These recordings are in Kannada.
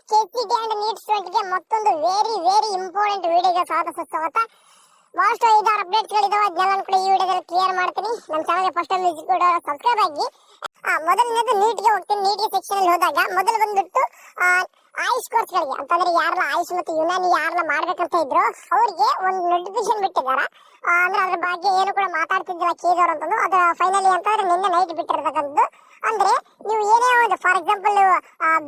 ಕೆಸಿಟಿ ಅಂಡ್ ನೀಟ್ ಸ್ಟೂಡೆಂಟ್ಗೆ ಮತ್ತೊಂದು ವೆರಿ ಇಂಪಾರ್ಟೆಂಟ್ ವಿಡಿಯೋಗೆ ಸ್ವಾಗತ. ಬಹಳಷ್ಟು 5-6 ಅಪ್ಡೇಟ್ಗಳಿದಾವೆ, ಅದನ್ನೆಲ್ಲ ಕೂಡ ಈ ವಿಡಿಯೋದಲ್ಲಿ ಕ್ಲಿಯರ್ ಮಾಡ್ತೀನಿ. ನಮ್ಮ ಚಾನಲ್ಗೆ ಫಸ್ಟ್ ಟೈಮ್ ವಿಸಿಟ್ ಕೊಡೋರು ಸಬ್ಸ್ಕ್ರೈಬ್ ಆಗಿ. ಮೊದಲನೇದು ನೀಟ್ಗೆ ಹೋಗ್ತೀನಿ. ನೀಟ್ಗೆ ಸೆಕ್ಷನ್ ಅಲ್ಲಿ ಹೋದಾಗ ಮೊದಲು ಬಂದ್ಬಿಟ್ಟು ಆಯುಷ್ ಕೋರ್ಸ್ಗಳಿಗೆ ಅಂತಂದ್ರೆ ಯಾರೆಲ್ಲ ಆಯುಷ್ ಮತ್ತು ಯುನಾನಿ ಯಾರೆಲ್ಲ ಮಾಡ್ಬೇಕಂತ ಇದ್ರು ಅವರಿಗೆ ಒಂದು ನೋಟಿಫಿಕೇಶನ್ ಬಿಟ್ಟಿದ್ದಾರೆ. ಅಂದ್ರೆ ಅದ್ರ ಬಗ್ಗೆ ಏನು ಕೂಡ ಮಾತಾಡ್ತಿದ್ದಿಲ್ಲ ಕೇಳಿದವರು ಅಂತಂದು ಅದು ಫೈನಲಿ ಅಂತಂದ್ರೆ ನಿನ್ನೆ ನೈಟ್ ಬಿಟ್ಟಿರ್ತಕ್ಕಂಥದ್ದು. ಅಂದ್ರೆ ನೀವು ಏನೇ ಒಂದು ಫಾರ್ ಎಕ್ಸಾಂಪಲ್ ನೀವು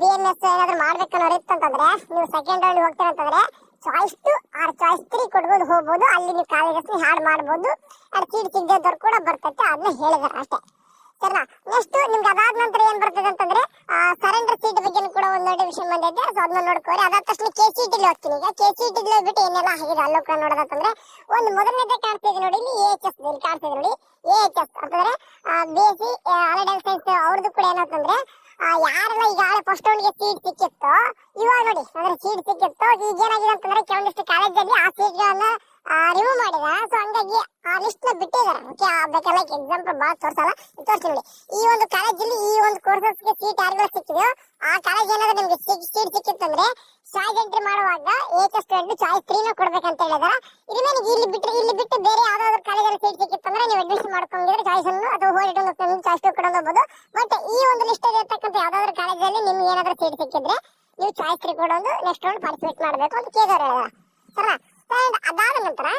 BMS ಏನಾದ್ರು ಮಾಡ್ಬೇಕನ್ನೋರು ಇತ್ತಂತಂದ್ರೆ ನೀವು ಸೆಕೆಂಡ್ ರೌಂಡ್ ಹೋಗ್ತೀರಂತಂದ್ರೆ ಚಾಯ್ಸ್ 2 ಆರ್ ಚಾಯ್ಸ್ 3 ಕೊಡ್ಬೋದು, ಹೋಗ್ಬೋದು. ಅಲ್ಲಿ ನೀವು ಕಾಲೇಜಸ್ ಹಾಡ್ ಮಾಡ್ಬೋದು. ಅದು ಸೀಟ್ ಸಿಗದವ್ರು ಕೂಡ ಬರ್ತೈತೆ, ಅದನ್ನ ಹೇಳಿದಾರೆ ಅಷ್ಟೇ. ಸರಿನಾ? ನೆಕ್ಸ್ಟ್ ನಿಮ್ಗೆ ಅದಾದ ನಂತರ ಏನ್ ಬರ್ತದೆ ಅಂತಂದ್ರೆ ಸರೆಂಡರ್ ಸೀಟ್ ಬಗ್ಗೆ ಕೂಡ ಒಂದು ನೋಟಿಫಿಕೇಶನ್ ಬಂದೈತೆ. ಸೊ ಅದನ್ನ ನೋಡ್ಕೋರಿ. ಅದಾದ ತಕ್ಷಣ KCET ಹೋಗ್ತೀನಿ. ಈಗ KCET ಹೋಗ್ಬಿಟ್ಟು ಏನೆಲ್ಲ ಆಗಿದೆ ಅಲ್ಲೋ ಕೂಡ ನೋಡೋದಂತಂದ್ರೆ ಒಂದು ಮೊದಲನೇದೇ ಕಾಣಿಸ್ತಿದೆ ನೋಡಿ, ಇಲ್ಲಿ AHS ಇಲ್ಲಿ ಕಾಣಿಸ್ತಿದೆ ನೋಡಿ. AHS ಅಂತಂದ್ರೆ BSc ಅಲೈಡ್ ಸೈನ್ಸ್ ಅವ್ರದ್ದು ಕೂಡ ಏನಂತಂದ್ರೆ ಯಾರೆಲ್ಲ ಈಗ ಫಸ್ಟ್ ರೌಂಡ್ಗೆ ಸೀಟ್ ಸಿಕ್ಕಿತ್ತು, ಇವಾಗ ನೋಡಿ ಅಂದ್ರೆ ಸೀಟ್ ಸಿಕ್ಕಿತ್ತು. ಈಗ ಏನಾಗಿದೆ ಅಂತಂದ್ರೆ ಕೆಲವೊಂದಿಷ್ಟು ಕಾಲೇಜಲ್ಲಿ ಆ ಸೀಟ್ಗಳನ್ನ ರಿಮೂವ್ ಮಾಡಿದಾರೆ. ಸೊ ಹಂಗಾಗಿ ಆ ಲಿಸ್ಟ್ ನ ಬಿಟ್ಟಿದ್ದಾರೆ. ಬೇಕಲ್ಲ ಎಕ್ಸಾಂಪಲ್ ಬಾಳ ತೋರ್ಸಲ್ಲ, ತೋರಿಸ್ತೀನಿ ನೋಡಿ. ಈ ಒಂದು ಕಾಲೇಜಲ್ಲಿ ಈ ಒಂದು ಕೋರ್ಸಸ್ಗೆ ಸೀಟ್ ಯಾರಿಗೆಲ್ಲ ಸಿಕ್ಕಿದೆಯೋ ಆ ಕಾಲೇಜ್ ಏನಾದ್ರು ನಿಮ್ಗೆ ಸೀಟ್ ಸಿಕ್ಕಿತ್ತಂದ್ರೆ ಚಾಯ್ಸ್ ಎಂಟ್ರಿ ಮಾಡುವಾಗ AHS ಸ್ಟೂಡೆಂಟ್ ಚಾಯ್ಸ್ 3 ನ ಕೊಡ್ಬೇಕಂತ ಹೇಳಿದಾರೆ. ಇದನ್ನ ಇಲ್ಲಿ ಬಿಟ್ಟು ಬೇರೆ ಯಾವ್ದಾದ್ರು ಕಾಲೇಜಲ್ಲಿ ಸೀಟ್ ಸಿಕ್ಕಿತ್ತಂದ್ರೆ ನೀವು ಅಡ್ಮಿಷನ್ ಮಾಡ್ಕೊಂಡಿದ್ರೆ ಚಾಯ್ಸ್ ಅನ್ನು ಅಥವಾ ಹೋಗಿಟ್ಟು ಚಾಯ್ಸ್ 2 ಕೊಡೋದು ಹೋಗ್ಬೋದು. ಬಟ್ ಈ ಒಂದು ಲಿಸ್ಟ್ ಇರ್ತಕ್ಕಂಥ ಯಾವ್ದಾದ್ರು ಕಾಲೇಜಲ್ಲಿ ನಿಮ್ಗೆ ಏನಾದ್ರು ಸೀಟ್ ಸಿಕ್ಕಿದ್ರೆ ನೀವು ಚಾಯ್ಸ್ 3 ಕೊಡೋದು ನೆಕ್ಸ್ಟ್ ರೌಂಡ್ ಪಾರ್ಟಿಸಿಪೇಟ್ ಮಾಡಬೇಕು ಅಂತ ಕೇಳಿದಾರೆ. ಸರಿ, ಅದಾದ ನಂತರ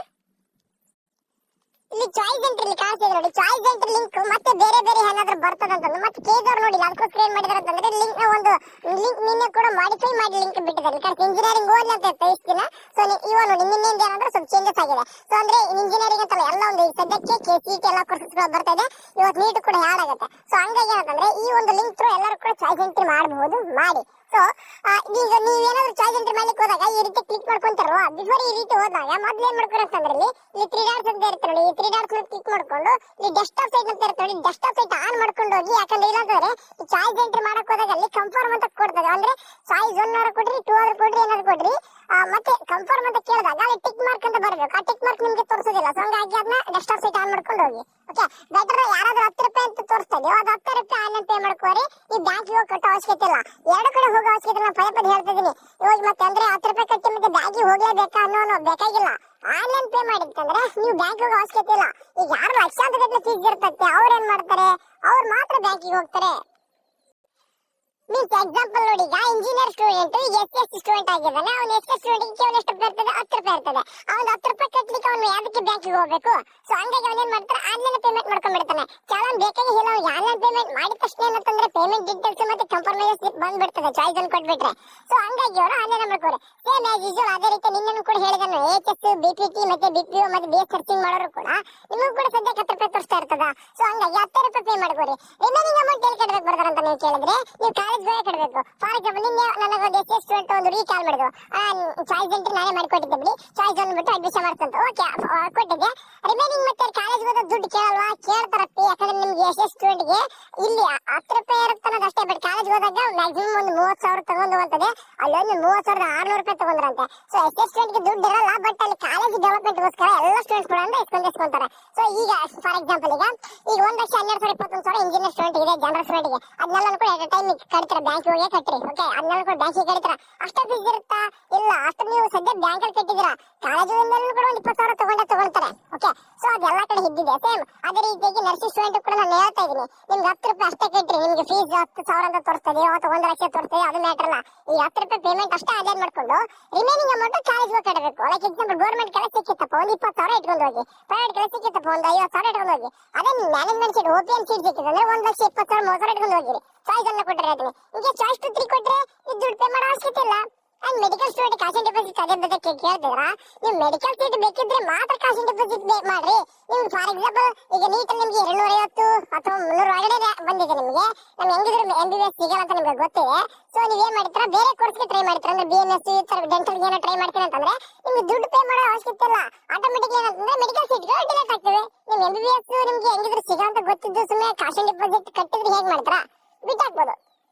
ಇಲ್ಲಿ ಚಾಯ್ಸ್ ಎಂಟ್ರಿ ಇಲ್ಲಿ ಕಾಣಿಸ್ತಿದೆ ನೋಡಿ. ಚಾಯ್ಸ್ ಎಂಟ್ರಿ ಲಿಂಕ್ ಮತ್ತೆ ಬೇರೆ ಏನಾದ್ರು ಬರ್ತದಂತಂದ್ರೆ ಮತ್ತೆ ಕೇಳಿದವ್ರು ನೋಡಿ ಅದಕ್ಕೋಸ್ಕರ ಏನ್ ಮಾಡಿದಾರೆ ಅಂತಂದ್ರೆ ಲಿಂಕ್ ನ ಒಂದು ಲಿಂಕ್ ನಿನ್ನೆ ಕೂಡ ಮಾಡಿಫೈ ಮಾಡಿ ಲಿಂಕ್ ಬಿಟ್ಟಿದ್ದಾರೆ. ಯಾಕಂದ್ರೆ ಇಂಜಿನಿಯರಿಂಗ್ ಓದ್ಲಿ ಅಂತ ಇತ್ತು ಇಷ್ಟು ದಿನ. ಸೊ ಇವಾಗ ನೋಡಿ ನಿನ್ನೆಯಿಂದ ಏನಂದ್ರೆ ಸ್ವಲ್ಪ ಚೇಂಜಸ್ ಆಗಿದೆ. ಸೊ ಅಂದ್ರೆ ಇಂಜಿನಿಯರಿಂಗ್ ಅಂತಲ್ಲ ಎಲ್ಲ ಒಂದು ಸದ್ಯಕ್ಕೆ KCET ಎಲ್ಲ ಕೋರ್ಸಸ್ ಬರ್ತಾ ಇದೆ. ಇವತ್ತು ನೀಟ್ ಕೂಡ ಆಡ್ ಆಗುತ್ತೆ. ಸೊ ಹಂಗಾಗಿ ಏನಂತಂದ್ರೆ ಈ ಒಂದು ಲಿಂಕ್ ಥ್ರೂ ಎಲ್ಲರೂ ಕೂಡ ಚಾಯ್ಸ್ ಎಂಟ್ರಿ ಮಾಡಬಹುದು, ಮಾಡಿ. ಸೊ ಈಗ ನೀವೇನಾದ್ರೂ ಚಾಯ್ಸ್ ಎಂಟ್ರಿ ಮಾಡ್ಲಿಕ್ಕೆ ಹೋದಾಗ ಈ ರೀತಿ ಕ್ಲಿಕ್ ಮಾಡ್ಕೊಂತಾರಲ್ವಾ, ಬಿಫೋರ್ ಈ ರೀತಿ ಹೋದಾಗ ಮೊದ್ಲು ಏನ್ ಮಾಡ್ಕೊಂಡು ಅಂತಂದ್ರೆ ಇಲ್ಲಿ 3 ಡಾಟ್ಸ್ ಅಂತ ಇರುತ್ತೆ ನೋಡಿ. ಈ 3 ಡಾಟ್ಸ್ ಕ್ಲಿಕ್ ಮಾಡ್ಕೊಂಡು ಇಲ್ಲಿ ಡೆಸ್ಕ್ಟಾಪ್ ಸೈಟ್ ಅಂತ ಇರುತ್ತೆ ನೋಡಿ, ಡೆಸ್ಕ್ಟಾಪ್ ಸೈಟ್ ಆನ್ ಮಾಡ್ಕೊಂಡು ಹೋಗಿ. ಯಾಕಂದ್ರೆ ಇಲ್ಲಾಂತಂದ್ರೆ ಈ ಚಾಯ್ಸ್ ಎಂಟ್ರಿ ಮಾಡಕ್ ಹೋದಾಗ ಅಲ್ಲಿ ಕನ್ಫರ್ಮ್ ಅಂತ ಕೊಡ್ತದೆ. ಅಂದ್ರೆ ಚಾಯ್ಸ್ 1 ಆದ್ರೂ ಕೊಡ್ರಿ, 2 ಆದ್ರೂ ಕೊಡ್ರಿ, ಏನಾದ್ರು ಕೊಡ್ರಿ, ಮತ್ತೆ ಕನ್ಫರ್ಮ್ ಅಂತ ಕೇಳಿದಾಗ ಅಲ್ಲಿ ಟಿಕ್ ಮಾರ್ಕ್ ಅಂತ ಬರಬೇಕು. ಆ ಟಿಕ್ ಮಾರ್ಕ್ ನಿಮ್ಗೆ ತೋರಿಸೋದಿಲ್ಲ. ಸೊ ಹಂಗಾಗಿ ಅದನ್ನ ಡೆಸ್ಕ್ಟಾಪ್ ಸೈಟ್ ಆನ್ ಮಾಡ್ಕೊಂಡು ಹೋಗಿ. ಓಕೆ, ಬೆಟರ್ ಯಾರಾದ್ರೂ 10 ರೂಪಾಯಿ ಅಂತ ತೋರಿಸ್ತಾ ಇದೆಯೋ ಅದು 10 ರೂಪಾಯಿ ಆನ್ಲೈನ್ ಪೇ ಮಾಡ್ಕೋರಿ. ಈ ಬ್ಯಾಂಕಿಗೆ ಹೋಗಿ ಕಟ್ಟೋ ಅವಶ್ಯಕತೆ ಇಲ್ಲ. ಎರಡು ಕಡೆ ಹೋಗೋ ಅವಶ್ಯಕತೆ ನಾನು ಪದೇ ಹೇಳ್ತಾ ಇದೀನಿ. ಇವಾಗ ಮತ್ತೆ ಅಂದ್ರೆ 10 ರೂಪಾಯಿ ಕಟ್ಟಿ ಮತ್ತೆ ಬ್ಯಾಂಕಿಗೆ ಹೋಗ್ಲೇಬೇಕಾ ಅನ್ನೋ ಬೇಕಾಗಿಲ್ಲ. ಆನ್ಲೈನ್ ಪೇ ಮಾಡಿತ್ತಂದ್ರೆ ನೀವು ಬ್ಯಾಂಕ್ ಹೋಗೋ ಅವಶ್ಯಕತೆ ಇಲ್ಲ. ಈಗ ಯಾರು ಲಕ್ಷಾಂತರ ಗಟ್ಟಲೆ ಫೀಸ್ ಇರ್ತೈತೆ ಅವ್ರು ಏನ್ ಮಾಡ್ತಾರೆ, ಅವ್ರು ಮಾತ್ರ ಬ್ಯಾಂಕಿಗೆ ಹೋಗ್ತಾರೆ. ಮೀನ್ಸ್ ಎಕ್ಸಾಂಪಲ್ ನೋಡಿ, ಈಗ ಇಂಜಿನಿಯರ್ ಸ್ಟೂಡೆಂಟ್ SSC ಸ್ಟೂಡೆಂಟ್ ಆಗಿದ್ದಾನೆ. ಅವ್ನು SSC ಸ್ಟೂಡೆಂಟ್ ಕೇವಲ ಎಷ್ಟು ರೂಪಾಯಿ ಇರ್ತದೆ, 10 ರೂಪಾಯಿ ಇರ್ತದೆ. ಅವ್ನು 10 ರೂಪಾಯಿ ಕಟ್ಲಿಕ್ಕೆ ಅವನು ಯಾವ್ದಕ್ಕೆ ಬ್ಯಾಂಕಿಗೆ ಹೋಗ್ಬೇಕು? ಸೊ ಹಂಗಾಗಿ ಅವನೇನ್ ಮಾಡ್ತಾರೆ, ಆನ್ಲೈನ್ ಪೇಮೆಂಟ್ ಮಾಡ್ಕೊಂಡ್ಬಿಡ್ತಾನೆ. ಚಾಲನ್ ಬೇಕಾಗಿ ಇಲ್ಲ. ಅವ್ನಿಗೆ ಆನ್ಲೈನ್ ಪೇಮೆಂಟ್ ಮಾಡಿದ ತಕ್ಷಣ ಏನಂತಂದ್ರೆ ಪೇಮೆಂಟ್ ಡೀಟೇಲ್ಸ್ ಮತ್ತೆ ಕಂಫರ್ಮೇಷನ್ ಸ್ಲಿಪ್ ಬಂದ್ಬಿಡ್ತದೆ ಚಾಯ್ಸ್ ಅನ್ನು ಕೊಟ್ಬಿಟ್ರೆ. ಸೊ ಹಂಗಾಗಿ ಅವರು ಆನ್ಲೈನ್ ಮಾಡ್ಕೋರೆ. ಸೇಮ್ ಆಸ್ ಯೂಶುವಲ್ ಅದೇ ರೀತಿ ನಿನ್ನೆ ಕೂಡ ಹೇಳಿದನು AHS BPT ಮತ್ತೆ BPO ಮತ್ತೆ BS ಸರ್ಚಿಂಗ್ ಮಾಡೋರು ಕೂಡ ನಿಮಗೂ ಕೂಡ ಸದ್ಯ 10 ರೂಪಾಯಿ ತೋರಿಸ್ತಾ ಇರ್ತದ. ಸೊ ಹಂಗಾಗಿ 10 ರೂಪಾಯಿ ಪೇ ಮಾಡ್ಕೋರಿ. ರಿಮೈನಿಂಗ್ ಅಮೌಂಟ್ ಎಲ್ಲಿ ಕಟ್ಟಬೇಕು ಬರ್ತಾರೆ ಅಂತ ನೀವು ಕೇಳಿದ್ರೆ ನೀವು ಕಾಲೇಜ್ ಕಟ್ಟಬೇಕು. ಫಾರ್ ಎಕ್ಸಾಂಪಲ್ ನಿನ್ನೆ ನನಗೊಂದು SS ಸ್ಟೂಡೆಂಟ್ ಒಂದು ರೀಕಾಲ್ ಮಾಡಿದ್ರು. ಚಾಯ್ಸ್ ಎಂಟ್ರಿ ನಾನೇ ಮಾಡಿಕೊಟ್ಟಿದ್ದೆ ಬಿಡಿ, ಚಾಯ್ಸ್ ಅಂದ್ಬಿಟ್ಟು ಅಡ್ಮಿಷನ್ ಮಾಡ್ತಂತ ಓಕೆ ಕೊಟ್ಟಿದ್ದೆ. ರಿಮೈನಿಂಗ್ ಮತ್ತೆ ಕಾಲೇಜ್ ಹೋದ ದುಡ್ಡು ಕೇಳಲ್ವಾ, ಕೇಳ್ತಾರಪ್ಪಿ. ಯಾಕಂದ್ರೆ ನಿಮ್ಗೆ SS ಸ್ಟೂಡೆಂಟ್ಗೆ ಇಲ್ಲಿ 10 ರೂಪಾಯಿ ಇರುತ್ತಾನದು ಅಷ್ಟೇ. ಬಟ್ ಕಾಲೇಜ್ ಹೋದಾಗ ಮ್ಯಾಕ್ಸಿಮಮ್ ಒಂದು 30,000 ತಗೊಂಡು ಅಂತದೆ. ಅಲ್ಲೊಂದು 30,600 ರೂಪಾಯಿ ತಗೊಂಡ್ರಂತೆ. ಸೊ SS ಸ್ಟೂಡೆಂಟ್ಗೆ ದುಡ್ಡು ಇರಲ್ಲ, ಬಟ್ ಅಲ್ಲಿ ಕಾಲೇಜ್ ಡೆವಲಪ್ಮೆಂಟ್ಗೋಸ್ಕರ ಎಲ್ಲ ಸ್ಟೂಡೆಂಟ್ಸ್ ಕೂಡ ಇಸ್ಕೊಂತಾರೆ. ಸೊ ಈಗ ಫಾರ್ ಎಕ್ಸಾಂಪಲ್ ಈಗ 1,12,21,000 ಇಂಜಿನಿಯರ್ ಸ್ಟೂಡೆಂಟ್ ಇದೆ, ಜನರಲ್ ಸ್ಟೂಡೆಂಟ್ಗೆ. ಅದನ್ನೆಲ್ಲ ಕೂಡ ಎಟ್ ಟೈಮ್ ಕಟ್ತಾರೆ, ಬ್ಯಾಂಕ್ ಹೋಗಿ ಕಟ್ರಿ. ಓಕೆ, ಅದನ್ನೆಲ್ಲ ಕೂಡ ಬ್ಯಾಂಕಿಗೆ ಕಟ್ತಾರ. ಅಷ್ಟ ಫೀಸ್ ಇರುತ್ತಾ? ಇಲ್ಲ, ಅಷ್ಟು ನೀವು ಸದ್ಯ ಬ್ಯಾಂಕಲ್ಲಿ ಕಟ್ಟಿದ್ದೀರಾ. ಕಾಲೇಜಿನಲ್ಲಿ ಕೂಡ ಒಂದು 20,000 ತಗೊಳ್ತಾರೆ. ಓಕೆ, ಸೊ ಅದೆಲ್ಲ ಕಡೆ ಇದ್ದಿದೆ ಸೇಮ್. ಅದೇ ರೀತಿಯಾಗಿ ನರ್ಸಿಂಗ್ ಸ್ಟೂಡೆಂಟ್ ಕೂಡ ನಾನು ಹೇಳ್ತಾ ಇದೀನಿ, ನಿಮ್ಗೆ 10 ರೂಪಾಯಿ ಅಷ್ಟೇ ಕಟ್ರಿ. ನಿಮ್ಗೆ ಫೀಸ್ 10,000 ಅಂತ ತೋರಿಸ್ತದೆ ಅಥವಾ 1 ಲಕ್ಷ ತೋರಿಸ್ತದೆ, ಅದು ಮ್ಯಾಟರ್ ಅಲ್ಲ. ಈ 10 ರೂಪಾಯಿ ಪೇಮೆಂಟ್ ಅಷ್ಟೇ ಆನ್ಲೈನ್ ಮಾಡ್ಕೊಂಡು ರಿಮೈನಿಂಗ್ ಅಮೌಂಟ್ ಕಾಲೇಜ್ ಹೋಗಿ ಕಟ್ಟಬೇಕು. ಲೈಕ್ ಎಕ್ಸಾಂಪಲ್ ಗೌರ್ಮೆಂಟ್ ಕೆಲಸ ಸಿಕ್ಕಿತ್ತಪ್ಪ ಒಂದು 20,000 ಇಟ್ಕೊಂಡು ಹೋಗಿ, ಪ್ರೈವೇಟ್ ಕೆಲಸ ಸಿಕ್ಕಿತ್ತಪ್ಪ ಒಂದು 50,000 ಇಟ್ಕೊಂಡು ಹೋಗಿ. ಅದೇ ಮ್ಯಾನೇಜ್ಮೆಂಟ್ ಸೀಟ್ OPM ಸೀಟ್ ಸಿಕ್ಕಿದ್ರೆ 1,20,000 30,000 ಇಟ್ಕೊಂಡು ಹೋಗಿರಿ. ಚಾಯ್ಸ್ ಅನ್ನ ಕೊಟ್ಟರೆ ಹೇಳ್ತೀನಿ. ಈಗ ಚಾಯ್ಸ್ 2 3 ಕೊಟ್ರೆ ಇದು ದುಡ್ಡು ಪೇ ಮಾಡೋ ಅವಶ್ಯಕತೆ ಇಲ್ಲ. ಅಂಡ್ ಮೆಡಿಕಲ್ ಸ್ಟೂಡೆಂಟ್ ಕಾಶ್ ಡೆಪಾಸಿಟ್ ಅದೇ ಬಗ್ಗೆ ಕೇಳ್ತಿದ್ರ, ನೀವು ಮೆಡಿಕಲ್ ಸೀಟ್ ಬೇಕಿದ್ರೆ ಮಾತ್ರ ಕಾಶ್ ಡೆಪಾಸಿಟ್ ಮಾಡ್ರಿ. ನಿಮ್ಗೆ ಫಾರ್ ಎಕ್ಸಾಂಪಲ್ ಈಗ ನೀಟಲ್ಲಿ ನಿಮ್ಗೆ 250 ಅಥವಾ 300 ಒಳಗಡೆ ಬಂದಿದೆ. ನಿಮಗೆ ನಮ್ ಹೆಂಗಿದ್ರು MBBS ಸಿಗಲ್ಲ ಅಂತ ನಿಮ್ಗೆ ಗೊತ್ತಿದೆ. ಸೊ ನೀವ್ ಏನ್ ಮಾಡ್ತೀರಾ, ಬೇರೆ ಕೋರ್ಸ್ಗೆ ಟ್ರೈ ಮಾಡ್ತೀರಾ. ಅಂದ್ರೆ BMS ಈ ತರ ಡೆಂಟಲ್ ಏನೋ ಟ್ರೈ ಮಾಡ್ತೀರಾ ಅಂತಂದ್ರೆ ನಿಮ್ಗೆ ದುಡ್ಡು ಪೇ ಮಾಡೋ ಅವಶ್ಯಕತೆ ಇಲ್ಲ. ಆಟೋಮೆಟಿಕ್ ಏನಂತಂದ್ರೆ ಮೆಡಿಕಲ್ ಸೀಟ್ಗಳು ಡಿಲೇಟ್ ಆಗ್ತವೆ. ನಿಮ್ MBBS ನಿಮ್ಗೆ ಹೆಂಗಿದ್ರು ಸಿಗೋ ಅಂತ ಗೊತ್ತಿದ್ದು ಸುಮ್ಮನೆ ಕಾಶ್ ಡೆಪಾಸಿಟ್ ಕಟ್ಟಿದ್ರೆ ಹೇಗ್ ಮಾಡ್ತಾರಾ, ಬಿಟ್ಟಾಕ್ಬೋದು.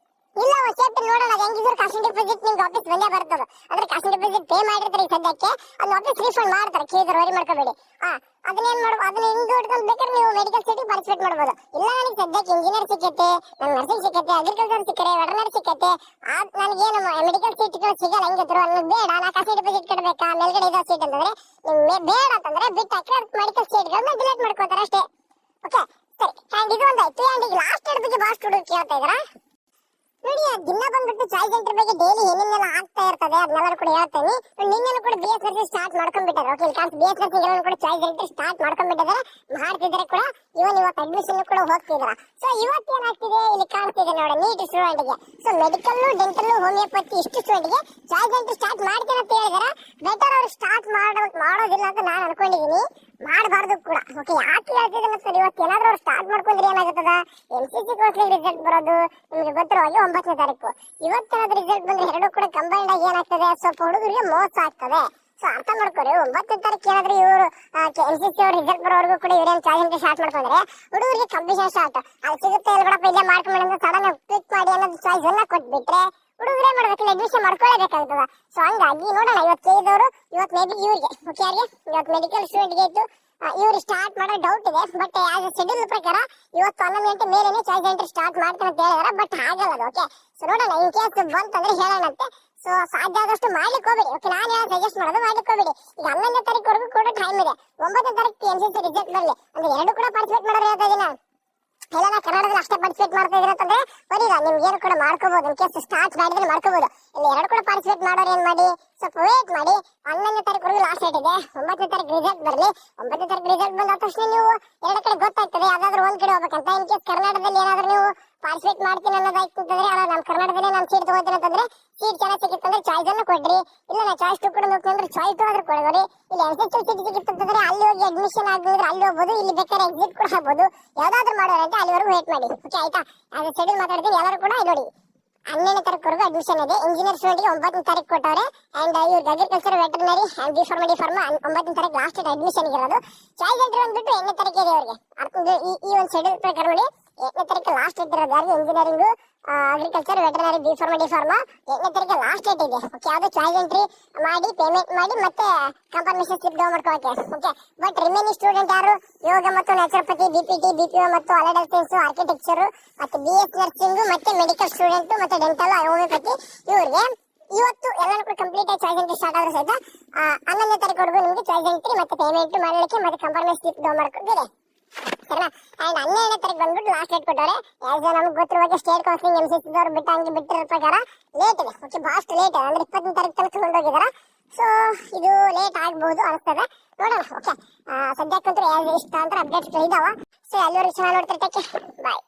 ಇಲ್ಲ ಸೇಫ್ಟಿ ನೋಡೋಣ ಹೆಂಗಿದ್ರು ಕಾಸ್ಟ್ ಡಿಪಾಸಿಟ್ ನಿಮ್ಗೆ ವಾಪಸ್ ಬಂದೇ ಬರ್ತದೆ. ಅಂದ್ರೆ ಕಾಸ್ಟ್ ಡಿಪಾಸಿಟ್ ಪೇ ಮಾಡಿರ್ತಾರೆ ಈಗ ಸದ್ಯಕ್ಕೆ, ಅದು ವಾಪಸ್ ರೀಫಂಡ್ ಮಾಡ್ತಾರೆ, ಕೇಳಿದ್ರೆ ವರಿ ಮಾಡ್ಕೋಬೇಡಿ. ಅದನ್ನೇನ್ ಮಾಡ್ಬೋದು, ಅದನ್ನ ಹೆಂಗ್ ಹಿಡ್ಕೊಂಡು ಬೇಕಾದ್ರೆ ನೀವು ಮೆಡಿಕಲ್ ಸೀಟಿಗೆ ಪಾರ್ಟಿಸಿಪೇಟ್ ಮಾಡ್ಬೋದು. ಇಲ್ಲ ನನಗೆ ಸದ್ಯಕ್ಕೆ ಇಂಜಿನಿಯರ್ ಸಿಕ್ಕೈತೆ, ನನ್ ನರ್ಸಿಂಗ್ ಸಿಕ್ಕೈತೆ, ಅಗ್ರಿಕಲ್ಚರ್ ಸಿಕ್ಕರೆ, ವೆಟರ್ನರಿ ಸಿಕ್ಕೈತೆ, ನನಗೇನು ಮೆಡಿಕಲ್ ಸೀಟ್ಗಳು ಸಿಗಲ್ಲ ಹೆಂಗಿದ್ರು ಅನ್ನೋದು ಬೇಡ, ನಾ ಕಾಸ್ಟ್ ಡಿಪಾಸಿಟ್ ಕಟ್ಟಬೇಕಾ ಮೇಲ್ಗಡೆ ಇರೋ ಸೀಟ್ ಅಂತಂದ್ರೆ ನಿಮ್ಗೆ ಬೇಡ ಅಂತಂದ್ರೆ ಬಿಟ್ಟು ಹಾಕಿ ಮೆಡಿಕಲ್ ಸೀಟ್ಗಳನ್ನ ಡಿಲೀಟ್ ಮಾಡ್ಕೋತಾರೆ ಅಷ್ಟೇ. ಓಕೆ ಸರಿ, ಅಂಡ್ ಇದು ಒಂದಾಯ್ತು. ಅಂಡ್ ಈಗ ಲಾಸ್ಟ್ ಇಯರ್ ಬಗ್ಗೆ ಭಾಳ ಸ್ಟೂಡೆಂಟ್ ಕೇಳ್ತಾ ಇದಾರ ನೋಡಿ. ದಿನ ಬಂದ್ಬಿಟ್ಟು ಚಾಯ್ಸ್ ಸೆಂಟರ್ ಬಗ್ಗೆ ಡೈಲಿ ಏನೇನೆಲ್ಲ ಆಗ್ತಾ ಇರ್ತದೆ ಅದನ್ನೆಲ್ಲರೂ ಕೂಡ ಹೇಳ್ತೇನೆ. ನಿನ್ನೆನೂ ಕೂಡ ಬಿ ಎಸ್ ನರ್ಸಿಂಗ್ ಸ್ಟಾರ್ಟ್ ಮಾಡ್ಕೊಂಡ್ಬಿಟ್ಟಾರೆ. ಓಕೆ, ಇಲ್ಲಿ ಬಿ ಎಸ್ ನರ್ಸಿಂಗ್ ಎಲ್ಲರೂ ಕೂಡ ಚಾಯ್ಸ್ ಸೆಂಟರ್ ಸ್ಟಾರ್ಟ್ ಮಾಡ್ಕೊಂಡ್ಬಿಟ್ಟಿದ್ದಾರೆ, ಮಾಡ್ತಿದ್ದಾರೆ ಕೂಡ. ಇವತ್ತು ಅಡ್ಮಿಷನ್ ಕೂಡ ಹೋಗ್ತಿದಾರ. ಸೊ ಇವತ್ತು ಏನಾಗ್ತಿದೆ ಇಲ್ಲಿ ಕಾಣ್ತಿದೆ ನೋಡಿ, ನೀಟ್ ಸ್ಟೂಡೆಂಟ್ಗೆ. ಸೊ ಮೆಡಿಕಲ್, ಡೆಂಟಲ್, ಹೋಮಿಯೋಪತಿ ಇಷ್ಟು ಸ್ಟೂಡೆಂಟ್ಗೆ ಚಾಯ್ಸ್ ಸೆಂಟರ್ ಸ್ಟಾರ್ಟ್ ಮಾಡ್ತೀನಿ ಅಂತ ಹೇಳಿದಾರೆ. ಬೆಟರ್ ಅವ್ರು ಸ್ಟಾರ್ಟ್ ಮಾಡೋದಿಲ್ಲ ಅಂತ ನಾನು ಅನ್ಕೊಂಡಿದೀನಿ, ಮಾಡಬಾರ್ದು ಕೂಡ. ಓಕೆ, ಯಾಕೆ ಹೇಳ್ತಿದ್ದೀನಿ ಸರ್, ಇವತ್ತು ಏನಾದ್ರೂ ಅವ್ರು ಸ್ಟಾರ್ಟ್ ಮಾಡ್ಕೊಂಡ್ರೆ ಏನಾಗುತ್ತದ, NCC ಕೋರ್ಸ್ಗೆ ರಿಸಲ್ಟ್ ಬರೋದು ನಿಮ್ಗೆ ಗೊತ್ತಿರೋ ಹಾಗೆ 9ನೇ ತಾರೀಕು. ಇವತ್ತೇನಾದ್ರೂ ರಿಸಲ್ಟ್ ಬಂದ್ರೆ ಎರಡು ಕೂಡ ಕಂಬೈಂಡ್ ಆಗಿ ಏನಾಗ್ತದೆ, ಸ್ವಲ್ಪ ಹುಡುಗರಿಗೆ ಮೋಸ ಆಗ್ತದೆ. ಸೊ ಅರ್ಥ ಮಾಡ್ಕೊರಿ, 9ನೇ ತಾರೀಕು ಏನಾದ್ರೂ ಇವರು NCC ಅವ್ರ ರಿಸಲ್ಟ್ ಬರೋವರೆಗೂ ಕೂಡ ಇವ್ರೇನು ಚಾಲೆಂಜ್ ಸ್ಟಾರ್ಟ್ ಮಾಡ್ಕೊಂಡ್ರೆ ಹುಡುಗರಿಗೆ ಕಾಂಪಿಟೇಷನ್ ಸ್ಟಾರ್ಟ್. ಅದು ಸಿಗುತ್ತೆ ಎಲ್ಲಿ ಬಿಡಪ್ಪ ಇಲ್ಲೇ ಮಾಡ್ಕೊಂಡು ಸಡನ್ ಕ್ಲಿಕ್ ಮಾಡಿ ಅನ್ನೋದು ಚಾಯ್ಸ್ ಎಲ್ಲ ಕೊಟ್ಬಿಟ್ರೆ ಹುಡುಗರೇ ಮಾಡ್ಬೇಕಿಲ್ಲ, ಅಡ್ಮಿಷನ್ ಮಾಡ್ಕೊಳ್ಳೇಬೇಕಾಗ್ತದ. ಸೊ ಹಂಗಾಗಿ ನೋಡೋಣ, ಇವತ್ತು ಕೇಳಿದವರು ಇವತ್ತು ಮೇ ಬಿ ಇವ್ರಿಗೆ ಓಕೆ ಯಾರಿಗೆ ಇವತ್ತು ಮೆಡಿಕಲ್ ಸ್ಟೂಡೆಂಟ್ಗೆ ಇತ್ತು ಇವ್ರು ಸ್ಟಾರ್ಟ್ ಮಾಡೋ ಡೌಟ್ ಇದೆ. ಬಟ್ ಆಸ್ ಶೆಡ್ಯೂಲ್ ಪ್ರಕಾರ ಇವತ್ತು 11 ಗಂಟೆ ಮೇಲೇನೆ ಚಾಯ್ಸ್ ಸೆಂಟರ್ ಸ್ಟಾರ್ಟ್ ಮಾಡ್ತೀನಿ ಅಂತ ಹೇಳಿದಾರೆ. ಬಟ್ ಆಗಲ್ಲ ಅದು. ಓಕೆ, ಸೊ ನೋಡೋಣ, ಇನ್ ಕೇಸ್ ಬಂತಂದ್ರೆ ಹೇಳೋಣಂತೆ. ಸೊ ಸಾಧ್ಯ ಆದಷ್ಟು ಮಾಡ್ಲಿಕ್ಕೆ ಹೋಗ್ಬೇಡಿ. ಓಕೆ, ನಾನು ಹೇಳೋದು ಸಜೆಸ್ಟ್ ಮಾಡೋದು ಮಾಡ್ಲಿಕ್ಕೆ ಹೋಗ್ಬೇಡಿ. ಈಗ 11ನೇ ತಾರೀಕುವರೆಗೂ ಕೂಡ ಟೈಮ್ ಇದೆ. 9ನೇ ತಾರೀಕು NCC ರಿಸಲ್ಟ್ ಬರಲಿ ಅಂದ್ರೆ ಎರಡು ಕೂಡ ಪಾರ್ಟಿಸಿಪೇಟ್ ಮಾಡೋರು ಹೇಳ್ತಾ ಇದೀನಿ. ಎಲ್ಲ ನಾ ಕನ್ನಡದಲ್ಲಿ ಅಷ್ಟೇ ಪಾರ್ಟಿಸಿಪೇಟ್ ಮಾಡ್ತಾ ಇದ್ರೆ ಅಂತಂದ್ರೆ ಬರೀಲ್ಲ, ನಿಮ್ಗೆ ಏನು ಕೂಡ ಮಾಡ್ಕೋಬಹುದು. ಇನ್ ಕೇಸ್ ಸ್ಟಾರ್ಟ್ ಮಾಡಿದ್ರೆ ಮಾಡ್ಕೋಬಹುದು. ಇಲ್ಲಿ ಎರಡು ಕೂಡ ಪಾರ್ಟಿಸಿಪೇಟ್ ಮಾಡೋರು ಏನ್ ಮಾಡಿ, ಸ್ವಲ್ಪ ವೇಟ್ ಮಾಡಿ. 11ನೇ ತಾರೀಕುವರೆಗೂ ಲಾಸ್ಟ್ ಡೇಟ್ ಇದೆ. 9ನೇ ತಾರೀಕು ರಿಸಲ್ಟ್ ಬರಲಿ. 9ನೇ ತಾರೀಕು ರಿಸಲ್ಟ್ ಬಂದ ತಕ್ಷಣ ನೀವು ಎರಡು ಕಡೆ ಗೊತ್ತಾಗ್ತದೆ ಯಾವ್ದಾದ್ರು ಒಂದ್ ಕಡೆ ಹೋಗ್ಬೇಕಂತ. ಇನ್ ಕೇಸ್ ಕರ್ನಾಟಕದಲ್ಲಿ ಏನಾದ್ರು ನೀವು ಪಾರ್ಟಿಸಿಪೇಟ್ ಮಾಡ್ತೀನಿ ಅನ್ನೋದಾಯ್ತಂದ್ರೆ ನಮ್ಮ ಕರ್ನಾಟಕದಲ್ಲಿ ನಾನು ಸೀಟ್ ತಗೋತೀನಿ ಅಂತಂದ್ರೆ ಸೀಟ್ ಚೆನ್ನಾಗಿ ಸಿಕ್ಕಿತ್ತಂದ್ರೆ ಚಾಯ್ಸ್ ಅನ್ನು ಕೊಡ್ರಿ. ಇಲ್ಲ ನಾ ಚಾಯ್ಸ್ 2 ಕೂಡ ನೋಡ್ಕೊಂಡ್ರೆ ಚಾಯ್ಸ್ 2 ಆದ್ರೂ ಕೊಡ್ರಿ. ಇಲ್ಲಿ NCC ಸೀಟ್ ಸಿಕ್ಕಿತ್ತಂದ್ರೆ ಅಲ್ಲಿ ಹೋಗಿ ಅಡ್ಮಿಷನ್ ಆಗಿದ್ರೆ ಅಲ್ಲಿ ಹೋಗ್ಬೋದು, ಇಲ್ಲಿ ಬೇಕಾದ್ರೆ ಎಕ್ಸಿಟ್ ಕೂಡ ಆಗ್ಬೋದು. ಯಾವ್ದಾದ್ರು ಮಾಡೋರು ಅಂತ ಅಲ್ಲಿವರೆಗೂ ವೇಟ್ ಮಾಡಿ. ಓಕೆ ಆಯ್ತಾ, ಅದು ಶೆಡ್ಯೂಲ್ ಮಾತಾಡ್ತೀನಿ. ಎಲ್ಲರೂ ಕೂಡ ನೋಡಿ 12ನೇ ತಾರೀಕುವರೆಗೂ ಅಡ್ಮಿಷನ್ ಇದೆ. ಇಂಜಿನಿಯರ್ ಸ್ಟೂಡೆಂಟ್ಗೆ 9ನೇ ತಾರೀಕು ಕೊಟ್ಟವ್ರೆ. ಅಂಡ್ ಇವ್ರಿಗೆ agriculture, veterinary and D pharma 9ನೇ ತಾರೀಕು ಲಾಸ್ಟ್ ಡೇಟ್ ಅಡ್ಮಿಷನ್ ಇರೋದು. ಚಾಯ್ಸ್ ಸೆಂಟರ್ ಬಂದ್ಬಿಟ್ಟು 8ನೇ ತಾರೀಕಿದೆ ಅವರಿಗೆ. ಅರ್ಥದ ಈ ಒಂದು ಶೆಡ್ಯೂಲ್ ಪ್ರಕಾರ ನೋಡಿ 8ನೇ ತಾರೀಕು ಲಾಸ್ಟ್ ಡೇಟ್ ಇರೋದು ಯಾರಿಗೆ, engineering, agriculture, veterinary, D pharma 8ನೇ ತಾರೀಕು ಲಾಸ್ಟ್ ಡೇಟ್ ಇದೆ. ಓಕೆ, ಯಾವ್ದು ಚಾಯ್ಸ್ ಎಂಟ್ರಿ ಮಾಡಿ ಪೇಮೆಂಟ್ ಮಾಡಿ ಮತ್ತೆ ಕನ್ಫರ್ಮೇಷನ್ ಸ್ಲಿಪ್ ಡೌನ್ ಮಾಡ್ಕೋಕೆ. ಓಕೆ, ಬಟ್ ರಿಮೈನಿಂಗ್ ಸ್ಟೂಡೆಂಟ್ ಯಾರು ಯೋಗ ಮತ್ತು ನ್ಯಾಚುರೋಪತಿ, BPT, BPO ಮತ್ತು ಅಲೈಡ್ ಸೈನ್ಸ್, ಆರ್ಕಿಟೆಕ್ಚರ್ ಮತ್ತು BS ನರ್ಸಿಂಗ್ ಮತ್ತೆ ಮೆಡಿಕಲ್ ಸ್ಟೂಡೆಂಟ್ ಮತ್ತೆ ಡೆಂಟಲ್, ಹೋಮಿಯೋಪತಿ ಇವ್ರಿಗೆ ಇವತ್ತು ಎಲ್ಲರೂ ಕೂಡ ಕಂಪ್ಲೀಟ್ ಆಗಿ ಚಾಯ್ಸ್ ಎಂಟ್ರಿ ಸ್ಟಾರ್ಟ್ ಆದ್ರೂ ಸಹಿತ 11ನೇ ತಾರೀಕುವರೆಗೂ ನಿಮಗೆ ಚಾಯ್ಸ್ ಎಂಟ್ರಿ ಮತ್ತೆ ಪೇಮೆಂಟ್ ಮಾಡಲಿಕ್ಕೆ ಮತ್ತೆ ಕನ್ಫರ್ಮೇಷನ್ ಸ್ಲಿಪ್ ಡೌನ್ ಮಾಡ್ಕೊಂಡಿದೆ. ಸರಿನಾ? ಅಂಡ್ 12ನೇ ತಾರೀಕು ಬಂದ್ಬಿಟ್ಟು ಲಾಸ್ಟ್ ಡೇಟ್ ಕೊಟ್ಟವ್ರೆ. ಆಸ್ ನಮ್ಗೆ ಗೊತ್ತಿರುವಾಗ ಸ್ಟೇಟ್ ಕೌನ್ಸಿಲಿಂಗ್ NCC ಅವ್ರು ಬಿಟ್ಟು ಹಂಗೆ ಬಿಟ್ಟಿರೋ ಪ್ರಕಾರ ಲೇಟ್ ಇದೆ. ಓಕೆ, ಭಾಳಷ್ಟು ಲೇಟ್ ಇದೆ. ಅಂದ್ರೆ 20ನೇ ತಾರೀಕು ತನಕ ಕೊಂಡೋಗಿದಾರ. ಸೊ ಇದು ಲೇಟ್ ಆಗ್ಬಹುದು ಅನಿಸ್ತದೆ, ನೋಡೋಣ. ಓಕೆ, ಸದ್ಯಕ್ಕಂತೂ ಇಷ್ಟ ಅಂತ ಅಪ್ಡೇಟ್ಸ್ ಇದಾವ. ಸೊ ಎಲ್ಲರೂ ಚೆನ್ನಾಗಿ ನೋಡ್ತಿರ್ತಕ್ಕೆ ಬಾಯ್.